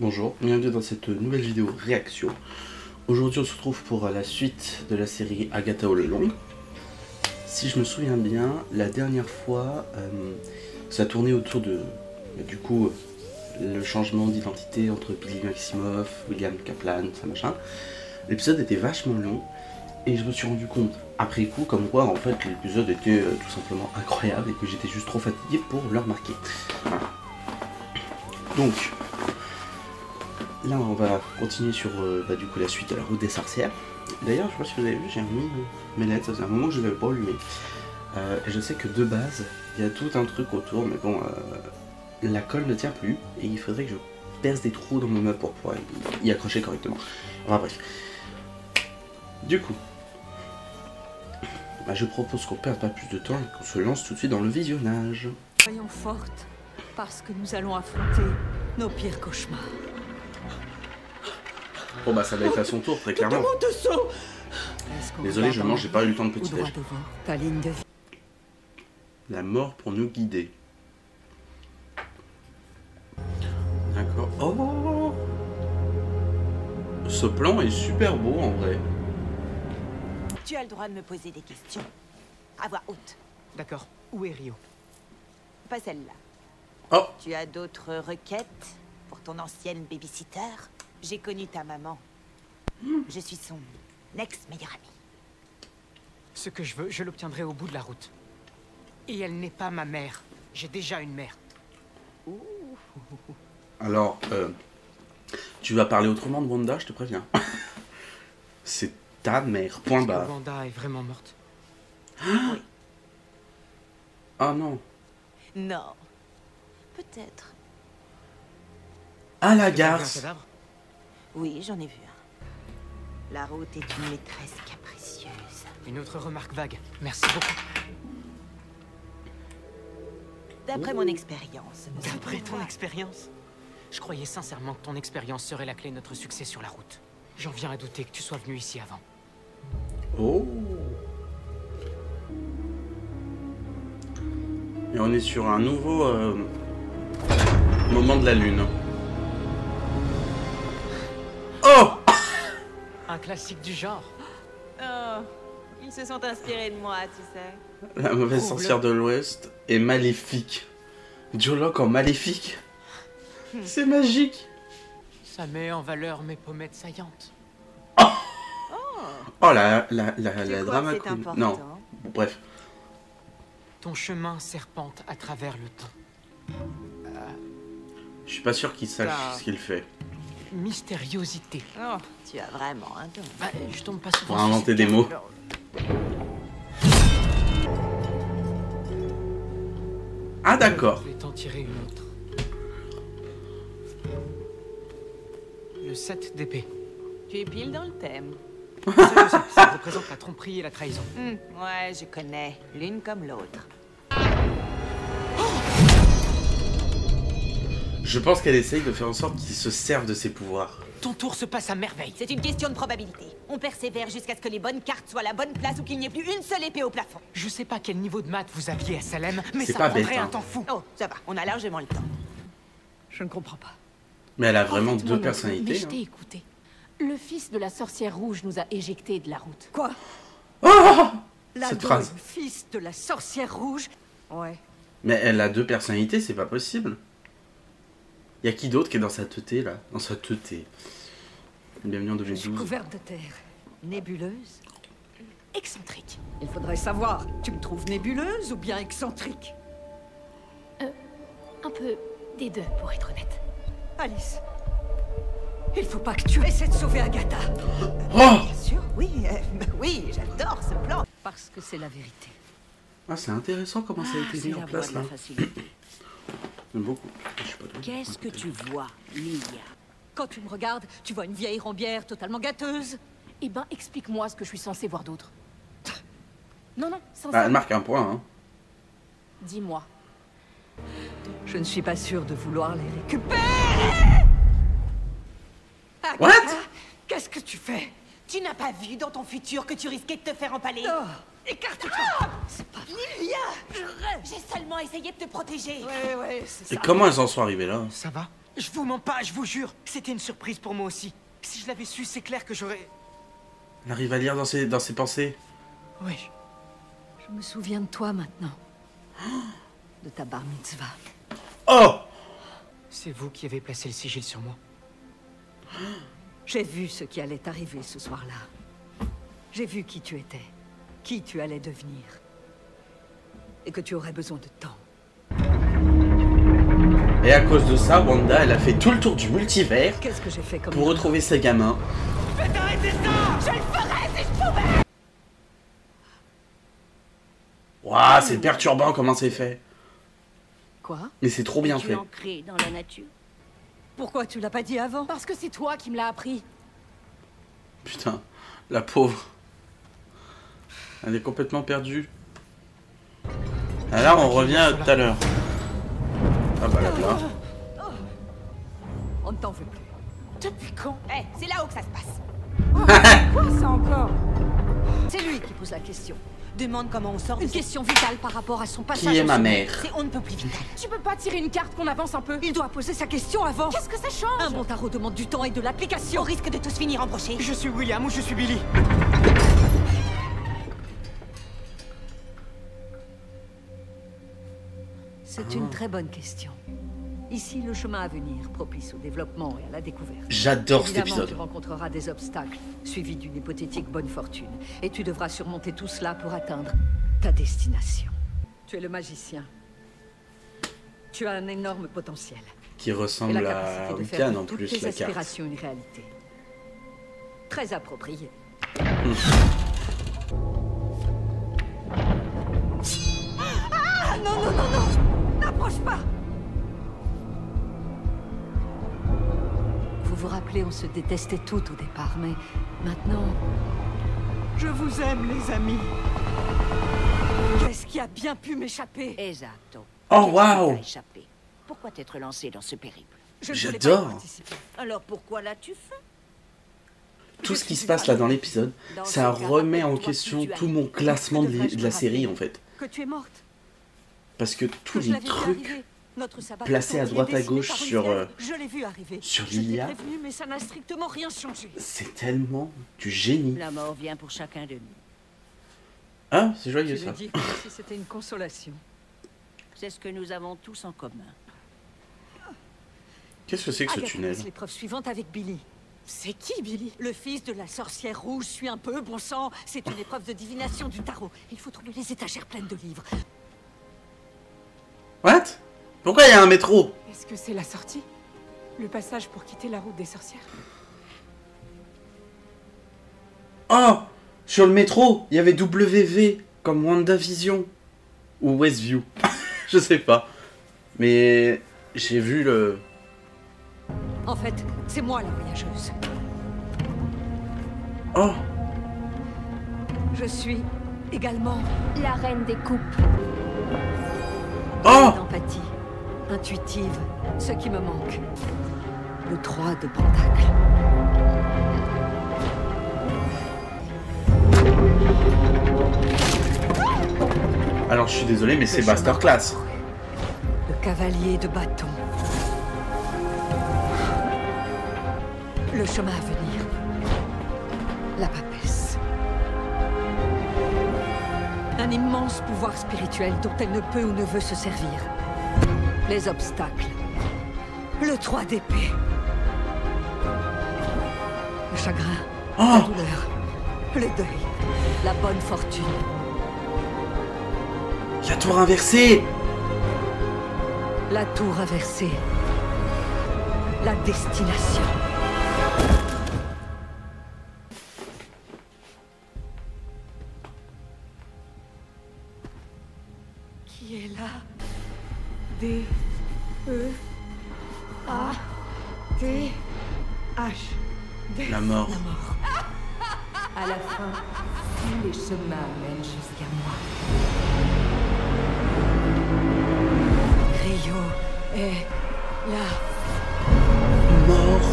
Bonjour, bienvenue dans cette nouvelle vidéo réaction. Aujourd'hui on se retrouve pour la suite de la série Agatha All Along. Si je me souviens bien, la dernière fois, ça tournait autour de, du coup, le changement d'identité entre Billy Maximoff, William Kaplan, ça machin. L'épisode était vachement long et je me suis rendu compte après coup comme quoi en fait l'épisode était tout simplement incroyable et que j'étais juste trop fatigué pour le remarquer. Voilà. Donc là on va continuer sur du coup la suite de la route des sorcières. D'ailleurs je sais pas si vous avez vu, j'ai remis mes lettres, ça faisait un moment que je ne l'avais pas allumé. Et je sais que de base il y a tout un truc autour, mais bon la colle ne tient plus et il faudrait que je perce des trous dans mon meuble pour pouvoir y accrocher correctement. Enfin bref. Du coup, je propose qu'on perde pas plus de temps et qu'on se lance tout de suite dans le visionnage. Soyons fortes, parce que nous allons affronter nos pires cauchemars. Bon bah ça va être à son tour très clairement. Désolé, je mange, j'ai pas eu le temps de petit déj. Ta ligne de vie. La mort pour nous guider. D'accord. Oh, ce plan est super beau en vrai. Tu as le droit de me poser des questions. À voix haute. D'accord. Où est Rio? Pas celle-là. Oh. Tu as d'autres requêtes pour ton ancienne babysitter? J'ai connu ta maman. Je suis son ex-meilleure amie. Ce que je veux, je l'obtiendrai au bout de la route. Et elle n'est pas ma mère. J'ai déjà une mère. Alors, tu vas parler autrement de Wanda, je te préviens. C'est ta mère, point barre. Wanda est vraiment morte. Oui. Ah non. Non. Peut-être. Ah la Est-ce que t'as vu un garce. cadavre? Oui, j'en ai vu un. La route est une maîtresse capricieuse. Une autre remarque vague. Merci beaucoup. D'après mon expérience. D'après ton expérience, je croyais sincèrement que ton expérience serait la clé de notre succès sur la route. J'en viens à douter que tu sois venu ici avant. Oh. Et on est sur un nouveau moment de la lune. Oh. Un classique du genre. Oh, ils se sont inspirés de moi, tu sais. La mauvaise sorcière de l'Ouest est maléfique. Jolok en maléfique. C'est magique. Ça met en valeur mes pommettes saillantes. Oh la Tu drama crois que c'est queen. important? Non, bref. Ton chemin serpente à travers le temps. Je suis pas sûr qu'il sache ce qu'il fait. Mystériosité. Oh, tu as vraiment un don. Bah, je tombe pas souvent Pour sur inventer ces des termes, mots. alors- Ah d'accord. Je vais t'en tirer une autre. Le 7 d'épée. Tu es pile dans le thème. Ça représente la tromperie et la trahison. Ouais, je connais. L'une comme l'autre. Je pense qu'elle essaye de faire en sorte qu'il se serve de ses pouvoirs. Ton tour se passe à merveille. C'est une question de probabilité. On persévère jusqu'à ce que les bonnes cartes soient à la bonne place ou qu'il n'y ait plus une seule épée au plafond. Je sais pas quel niveau de maths vous aviez à Salem, mais C'est ça pas prendrait bête, hein. un temps fou. Oh, ça va, on a largement le temps. Je ne comprends pas. Mais elle a vraiment En fait, moi deux non plus, personnalités. Mais je t'ai écouté. Le fils de la sorcière rouge nous a éjectés de la route. Quoi? Cette phrase. Fils de la sorcière rouge? Ouais. Mais elle a deux personnalités, c'est pas possible. Y a qui d'autre qui est dans sa teuté là? Dans sa teuté. Bienvenue en Je suis 2012. couverte de terre. Nébuleuse? Excentrique. Il faudrait savoir, tu me trouves nébuleuse ou bien excentrique? Un peu des deux, pour être honnête. Alice, il faut pas que tu essaies de sauver Agatha. Oh. Bien sûr, oui, oui, j'adore ce plan. Parce que c'est la vérité. Ah c'est intéressant comment ça a été C'est mis en la voie place de là. la facilité. J'aime beaucoup. Je sais pas trop. Qu'est-ce que tu vois, Lilia? Quand tu me regardes, tu vois une vieille rombière totalement gâteuse. Eh ben, explique-moi ce que je suis censée voir d'autre. Non, non, Ah, elle sincèrement. marque un point hein. Dis-moi. Je ne suis pas sûre de vouloir les récupérer. Agatha, What? qu'est-ce que tu fais? Tu n'as pas vu dans ton futur que tu risquais de te faire empaler? Oh, écarte-toi. C'est pas vrai. Lilia! J'ai seulement essayé de te protéger. Ouais, c'est Et ça. comment elles en sont arrivées là? Ça va? Je vous mens pas, je vous jure. C'était une surprise pour moi aussi. Si je l'avais su, c'est clair que j'aurais... Elle arrive à lire dans ses pensées. Oui. Je me souviens de toi maintenant. De ta bar mitzvah. Oh! C'est vous qui avez placé le sigil sur moi. J'ai vu ce qui allait t'arriver ce soir-là. J'ai vu qui tu étais, qui tu allais devenir. Et que tu aurais besoin de temps. Et à cause de ça, Wanda, elle a fait tout le tour du multivers Qu'est-ce que j'ai fait comme... pour retrouver ses gamins. Faites arrêter ça! Je le ferais si je pouvais! Waouh, c'est perturbant comment c'est fait. Quoi? Mais c'est trop bien Tu fait. es ancré dans la nature. Pourquoi tu l'as pas dit avant? Parce que c'est toi qui me l'as appris. Putain, la pauvre. Elle est complètement perdue. Alors on revient à tout à l'heure. Ah bah là. On ne t'en veut plus. Depuis quand? Eh, c'est là-haut que ça se passe. Quoi ça encore? C'est lui qui pose la question. Demande comment on sort de Une cette... question vitale par rapport à son passage. Qui est en ma sous- mère? C'est on ne peut plus vital. Tu peux pas tirer une carte qu'on avance un peu? Il doit poser sa question avant. Qu'est-ce que ça change? Un bon tarot demande du temps et de l'application. Au risque de tous finir embrochés. Je suis William ou je suis Billy? C'est une très bonne question. Ici, le chemin à venir, propice au développement et à la découverte. J'adore cet Évidemment, tu épisode. rencontreras des obstacles, suivis d'une hypothétique bonne fortune. Et tu devras surmonter tout cela pour atteindre ta destination. Tu es le magicien. Tu as un énorme potentiel. Qui Et la ressemble à capacité de faire Wiccan de en toutes plus, tes la carte. aspirations une réalité. Très approprié. Ah non, non, non, non! N'approche pas! Vous vous rappelez, on se détestait toutes au départ, mais maintenant... Je vous aime, les amis. Qu'est-ce qui a bien pu m'échapper? Esatto. Oh, Qu'est-ce qui waouh. t'a échappé? Pourquoi t'être lancé dans ce périple? Je ne voulais pas y J'adore. participer. Alors pourquoi l'as-tu fait? Tout ce qui se passe là dans l'épisode, ça remet en question tout mon classement de la série en fait. Que tu es morte. Parce que tous Que je les l'avais vu trucs arriver. Notre sabbat placés à qui est droite à dessiné gauche par une sur, vierge. Je l'ai vu arriver. sur Je t'ai Lilia. prévenu, mais ça n'a strictement rien changé. c'est tellement du génie. La mort vient pour chacun de nous. Ah, c'est Tu joyeux le ça. dis comme si c'était une consolation. C'est ce que nous avons tous en commun. Qu'est-ce que c'est que ce Agatha tunnel? passe l'épreuve suivante avec Billy. C'est qui, Billy? Le fils de la sorcière rouge suit un peu, bon sang. C'est une épreuve de divination du tarot. Il faut trouver les étagères pleines de livres. What? Pourquoi il y a un métro? Est-ce que c'est la sortie? Le passage pour quitter la route des sorcières? Oh! Sur le métro, il y avait WV comme WandaVision. Ou Westview. Je sais pas. Mais j'ai vu le... En fait, c'est moi la voyageuse. Oh! Je suis également La reine des coupes. Oh! d'empathie, intuitive, ce qui me manque. Le 3 de Pentacle. Alors je suis désolé, mais c'est Le chemin masterclass. parcouru. Le cavalier de bâton. Le chemin à venir. La papesse. Un immense pouvoir spirituel dont elle ne peut ou ne veut se servir. Les obstacles. Le 3 d'épée. Le chagrin. La Oh! douleur. Le deuil. La bonne fortune. La tour inversée! La tour inversée. La destination. Qui est là? D. E. A. T. H. D. La mort. À la fin, tous les chemins mènent jusqu'à moi. Rio est là. Mort.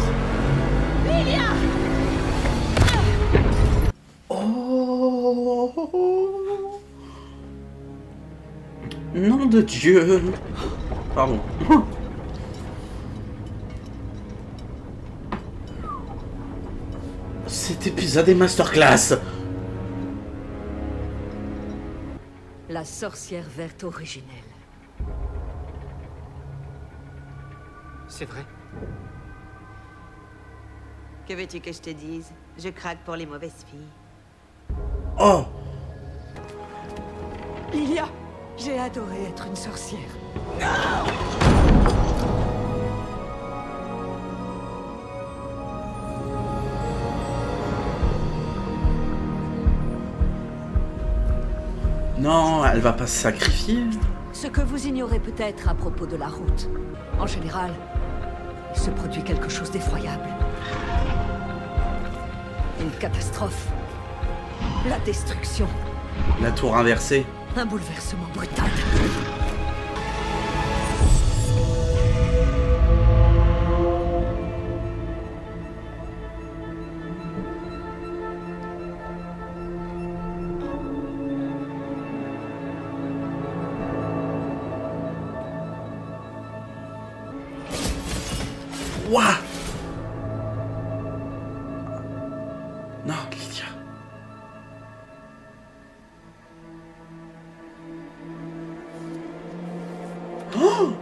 Oh! Nom de Dieu! Pardon. Cet épisode est masterclass. La sorcière verte originelle. C'est vrai. Que veux-tu que je te dise? Je craque pour les mauvaises filles. Oh. Lilia, j'ai adoré être une sorcière. Non, elle va pas se sacrifier. Ce que vous ignorez peut-être à propos de la route. En général, il se produit quelque chose d'effroyable. Une catastrophe. La destruction. La tour inversée. Un bouleversement brutal. Ouah. Non, Lydia. Oh.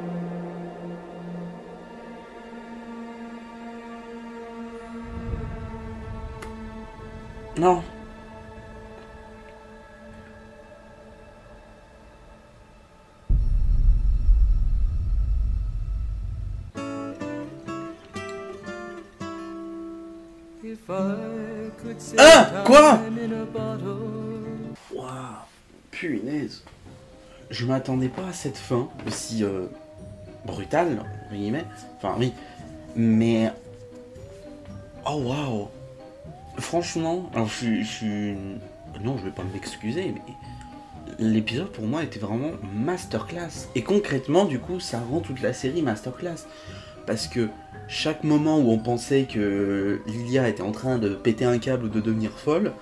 Non. Ah, quoi? Waouh, punaise. Je m'attendais pas à cette fin aussi brutale, entre guillemets. Enfin, oui. Mais... Oh, waouh. Franchement, alors je suis... Non, je vais pas m'excuser, mais... L'épisode, pour moi, était vraiment masterclass. Et concrètement, du coup, ça rend toute la série masterclass. Parce que chaque moment où on pensait que Lilia était en train de péter un câble ou de devenir folle,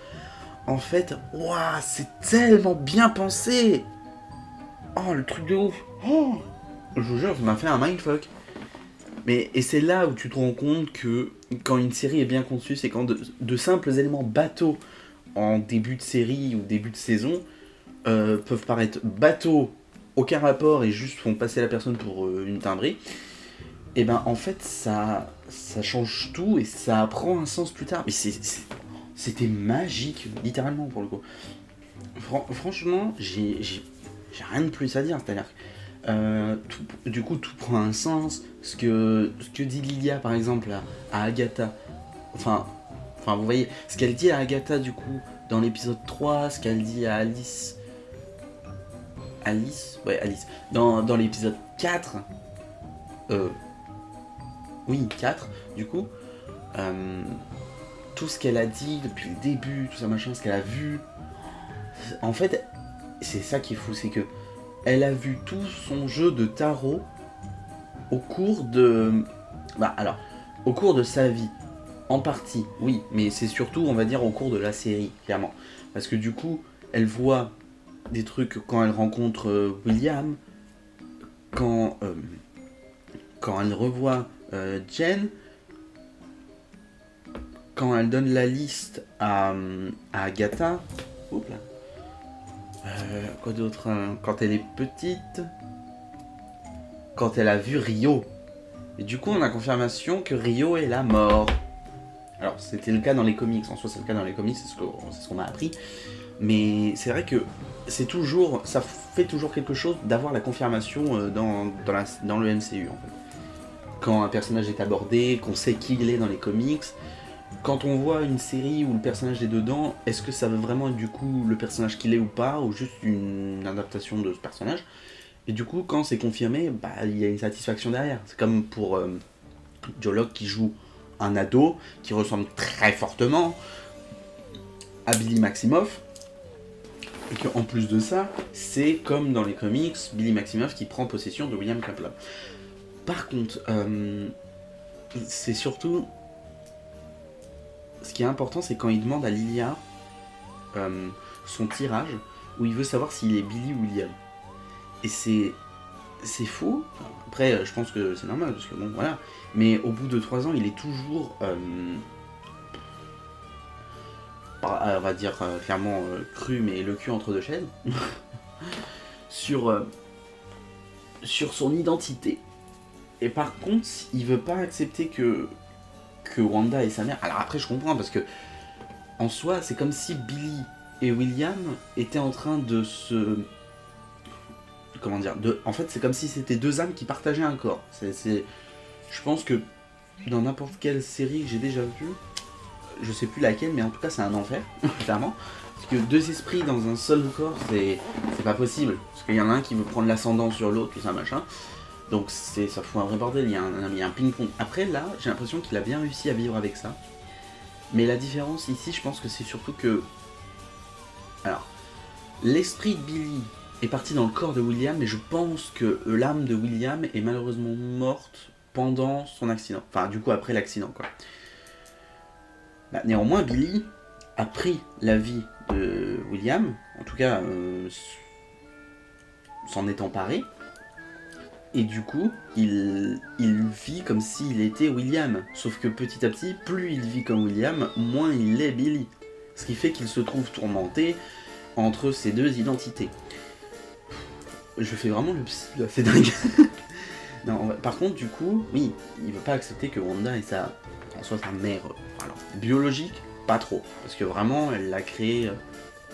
en fait, waouh, c'est tellement bien pensé. Oh, le truc de ouf. Oh, je vous jure, ça m'a fait un mindfuck. Mais, et c'est là où tu te rends compte que quand une série est bien conçue, c'est quand de simples éléments bateaux en début de série ou début de saison peuvent paraître bateaux, aucun rapport et juste font passer la personne pour une timbrée. Et ben en fait ça change tout et ça prend un sens plus tard. Mais c'était magique, littéralement pour le coup. Franchement, j'ai rien de plus à dire. C'est-à-dire du coup tout prend un sens. Ce que dit Lilia par exemple à Agatha. Enfin vous voyez, ce qu'elle dit à Agatha du coup dans l'épisode 3, ce qu'elle dit à Alice. Ouais, Alice. Dans l'épisode 4. Oui, 4, du coup. Tout ce qu'elle a dit depuis le début, tout ça machin, ce qu'elle a vu. En fait, c'est ça qui est fou, c'est que elle a vu tout son jeu de tarot au cours de... au cours de sa vie. En partie, oui, mais c'est surtout, on va dire, au cours de la série, clairement. Parce que du coup, elle voit des trucs quand elle rencontre William, quand elle revoit Jen, quand elle donne la liste à Agatha, oups là. Quoi d'autre, quand elle est petite, quand elle a vu Rio. Et du coup on a confirmation que Rio est la mort. Alors c'était le cas dans les comics, en soi c'est le cas dans les comics, c'est ce qu'on m'a appris. Mais c'est vrai que ça fait toujours quelque chose d'avoir la confirmation dans le MCU en fait. Quand un personnage est abordé, qu'on sait qui il est dans les comics, quand on voit une série où le personnage est dedans, est-ce que ça veut vraiment être du coup le personnage qu'il est ou pas, ou juste une adaptation de ce personnage? Et du coup, quand c'est confirmé, il y a une satisfaction derrière. C'est comme pour Joe Locke qui joue un ado qui ressemble très fortement à Billy Maximoff. Et qu'en plus de ça, c'est comme dans les comics, Billy Maximoff qui prend possession de William Kaplan. Par contre, c'est surtout... Ce qui est important, c'est quand il demande à Lilia son tirage, où il veut savoir s'il est Billy ou William. Et c'est fou. Après, je pense que c'est normal, parce que bon, voilà. Mais au bout de 3 ans, il est toujours... on va dire clairement cru, mais le cul entre deux chaises, sur son identité. Et par contre, il veut pas accepter que Wanda est sa mère. Alors après, je comprends, parce que en soi, c'est comme si Billy et William étaient en train de se... Comment dire, en fait, c'est comme si c'était deux âmes qui partageaient un corps. Je pense que dans n'importe quelle série que j'ai déjà vue, je sais plus laquelle, mais en tout cas, c'est un enfer, clairement. Parce que deux esprits dans un seul corps, c'est pas possible. Parce qu'il y en a un qui veut prendre l'ascendant sur l'autre, tout ça, machin. Donc ça fout un vrai bordel, il y a un ping-pong. Après, là, j'ai l'impression qu'il a bien réussi à vivre avec ça. Mais la différence ici, je pense que c'est surtout que... Alors, l'esprit de Billy est parti dans le corps de William, mais je pense que l'âme de William est malheureusement morte pendant son accident. Enfin, du coup, après l'accident, quoi. Bah, néanmoins, Billy a pris la vie de William, en tout cas, s'en est emparé. Et du coup, il vit comme s'il était William. Sauf que petit à petit, plus il vit comme William, moins il est Billy. Ce qui fait qu'il se trouve tourmenté entre ces deux identités. Je fais vraiment le psy, là, c'est dingue. Non, par contre, du coup, oui, il veut pas accepter que Wanda soit sa mère. Alors, biologique, pas trop. Parce que vraiment, elle l'a créé...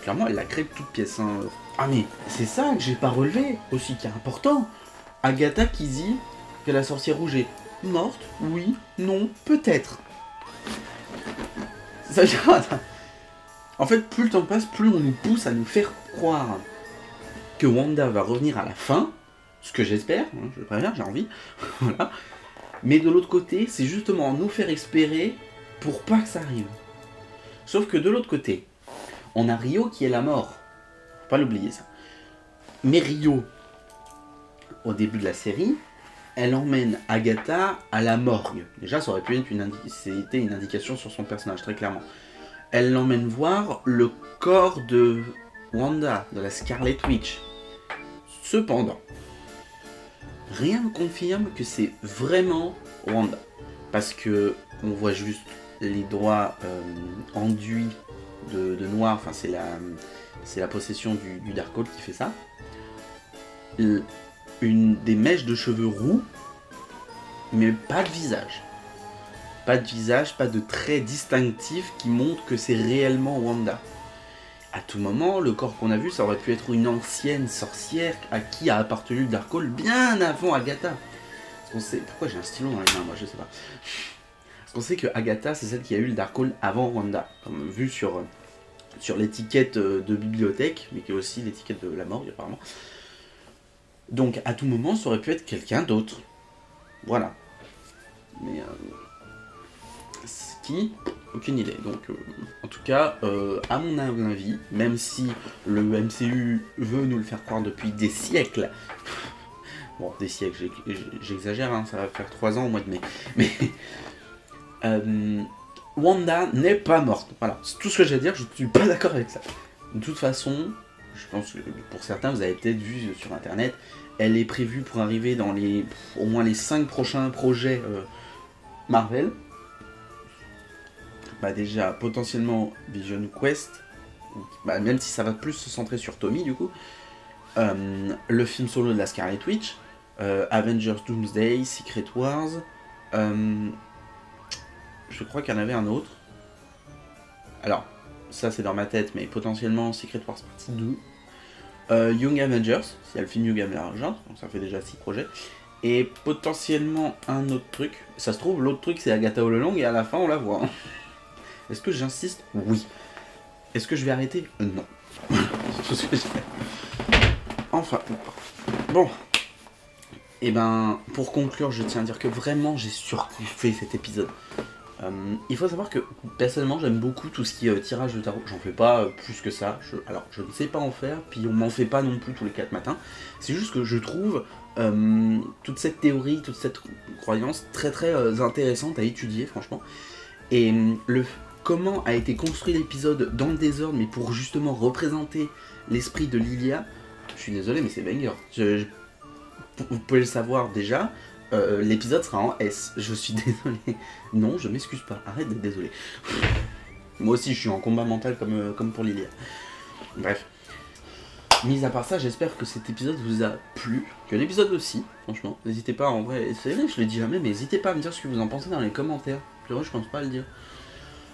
clairement, elle l'a créé de toute pièce. Hein. Ah mais, c'est ça que j'ai pas relevé aussi, qui est important. Agatha qui dit que la sorcière rouge est morte, oui, non, peut-être. Ça veut dire quoi, ça ? En fait, plus le temps passe, plus on nous pousse à nous faire croire que Wanda va revenir à la fin, ce que j'espère, hein, je préviens, j'ai envie, voilà. Mais de l'autre côté, c'est justement nous faire espérer pour pas que ça arrive. Sauf que de l'autre côté, on a Rio qui est la mort. Faut pas l'oublier ça. Mais Rio, au début de la série, elle emmène Agatha à la morgue. Déjà, ça aurait pu être une indication sur son personnage, très clairement. Elle l'emmène voir le corps de Wanda, de la Scarlet Witch. Cependant, rien ne confirme que c'est vraiment Wanda. Parce que on voit juste les doigts enduits de noir, enfin c'est la possession du Darkhold qui fait ça. Des mèches de cheveux roux, mais pas de visage. Pas de visage, pas de traits distinctifs qui montrent que c'est réellement Wanda. À tout moment, le corps qu'on a vu, ça aurait pu être une ancienne sorcière à qui a appartenu le Darkhold bien avant Agatha. Parce qu'on sait... Pourquoi j'ai un stylo dans les mains, moi, je sais pas. Parce qu'on sait que Agatha, c'est celle qui a eu le Darkhold avant Wanda. Comme vu sur l'étiquette de bibliothèque, mais qui est aussi l'étiquette de la morgue, apparemment. Donc, à tout moment, ça aurait pu être quelqu'un d'autre. Voilà. Mais... qui ? Aucune idée. Donc, en tout cas, à mon avis, même si le MCU veut nous le faire croire depuis des siècles... Bon, des siècles, j'exagère, hein, ça va faire 3 ans au mois de mai. Mais... Wanda n'est pas morte. Voilà, c'est tout ce que j'ai à dire, je ne suis pas d'accord avec ça. De toute façon, je pense que pour certains, vous avez peut-être vu sur internet, elle est prévue pour arriver dans au moins les 5 prochains projets Marvel. Bah déjà, potentiellement Vision Quest, bah, même si ça va plus se centrer sur Tommy du coup. Le film solo de la Scarlet Witch, Avengers Doomsday, Secret Wars, je crois qu'il y en avait un autre. Alors, ça c'est dans ma tête, mais potentiellement Secret Wars partie 2. Young Avengers, s'il y a le film Young Avengers, donc ça fait déjà 6 projets. Et potentiellement un autre truc. Ça se trouve, l'autre truc c'est Agatha All Along et à la fin on la voit. Hein. Est-ce que j'insiste ? Oui. Est-ce que je vais arrêter ? Non. Enfin, bon. Et ben, pour conclure, je tiens à dire que vraiment j'ai surkiffé cet épisode. Il faut savoir que personnellement j'aime beaucoup tout ce qui est tirage de tarot. J'en fais pas plus que ça. Alors je ne sais pas en faire, puis on m'en fait pas non plus tous les 4 matins. C'est juste que je trouve toute cette théorie, toute cette croyance très très intéressante à étudier franchement. Et comment a été construit l'épisode dans le désordre, mais pour justement représenter l'esprit de Lilia, je suis désolé mais c'est banger. Vous pouvez le savoir déjà. L'épisode sera en S, je suis désolé. Non, je m'excuse pas, arrête d'être désolé. Moi aussi, je suis en combat mental comme pour Lilia. Bref. Mis à part ça, j'espère que cet épisode vous a plu, que l'épisode aussi, franchement. N'hésitez pas, en vrai, c'est vrai, je le dis jamais, mais n'hésitez pas à me dire ce que vous en pensez dans les commentaires. Puis vrai, je pense pas à le dire.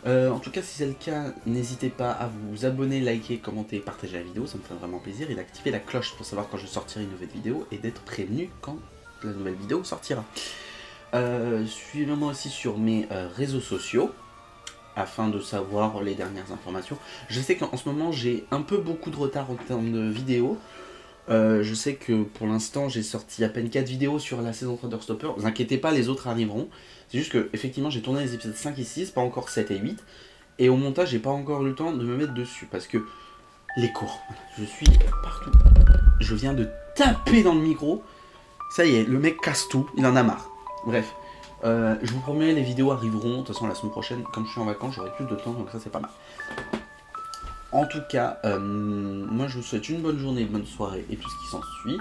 En tout cas, si c'est le cas, n'hésitez pas à vous abonner, liker, commenter, partager la vidéo, ça me ferait vraiment plaisir, et d'activer la cloche pour savoir quand je sortirai une nouvelle vidéo, et d'être prévenu quand la nouvelle vidéo sortira. Suivez-moi aussi sur mes réseaux sociaux, afin de savoir les dernières informations. Je sais qu'en ce moment j'ai un peu beaucoup de retard en termes de vidéos. Je sais que pour l'instant j'ai sorti à peine 4 vidéos sur la saison 3 d'Heartstopper. Vous inquiétez pas, les autres arriveront. C'est juste que effectivement j'ai tourné les épisodes 5 et 6, pas encore 7 et 8. Et au montage j'ai pas encore eu le temps de me mettre dessus parce que les cours, je suis partout. Je viens de taper dans le micro. Ça y est, le mec casse tout, il en a marre. Bref. Je vous promets, les vidéos arriveront, de toute façon la semaine prochaine, comme je suis en vacances, j'aurai plus de temps, donc ça c'est pas mal. En tout cas, moi je vous souhaite une bonne journée, une bonne soirée et tout ce qui s'ensuit.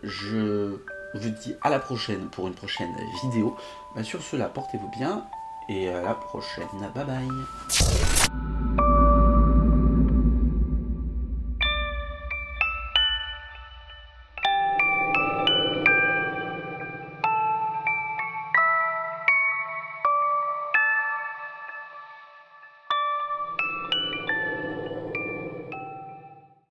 Je vous dis à la prochaine pour une prochaine vidéo. Sur cela, portez-vous bien et à la prochaine, bye bye.